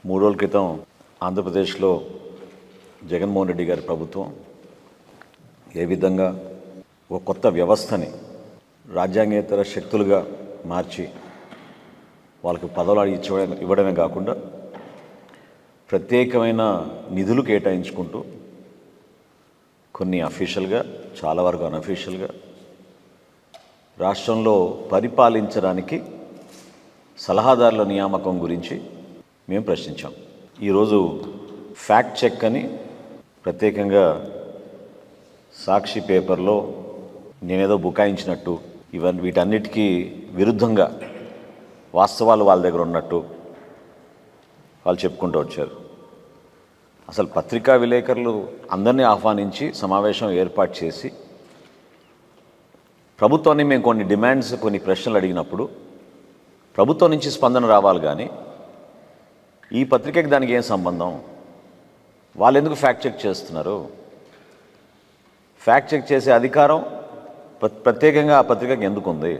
3 రోజుల క్రితం ఆంధ్రప్రదేశ్లో జగన్మోహన్ రెడ్డి గారి ప్రభుత్వం ఏ విధంగా ఒక కొత్త వ్యవస్థని రాజ్యాంగేతర శక్తులుగా మార్చి వాళ్ళకి పదవులు ఇవ్వడమే కాకుండా ప్రత్యేకమైన నిధులు కేటాయించుకుంటూ కొన్ని అఫీషియల్గా, చాలా వరకు అన్అఫీషియల్గా రాష్ట్రంలో పరిపాలించడానికి సలహాదారుల నియామకం గురించి మేము ప్రశ్నించాం. ఈరోజు ఫ్యాక్ట్ చెక్ అని ప్రత్యేకంగా సాక్షి పేపర్లో నేనేదో బుకాయించినట్టు వీటన్నిటికీ విరుద్ధంగా వాస్తవాలు వాళ్ళ దగ్గర ఉన్నట్టు వాళ్ళు చెప్పుకుంటూ వచ్చారు. అసలు పత్రికా విలేకరులు అందరినీ ఆహ్వానించి సమావేశం ఏర్పాటు చేసి ప్రభుత్వాన్ని మేము కొన్ని డిమాండ్స్, కొన్ని ప్రశ్నలు అడిగినప్పుడు ప్రభుత్వం నుంచి స్పందన రావాలి. కానీ ఈ పత్రికకి దానికి ఏం సంబంధం? వాళ్ళు ఎందుకు ఫ్యాక్ట్ చెక్ చేస్తున్నారు? ఫ్యాక్ట్ చెక్ చేసే అధికారం ప్రత్యేకంగా ఆ పత్రికకి ఎందుకు ఉంది?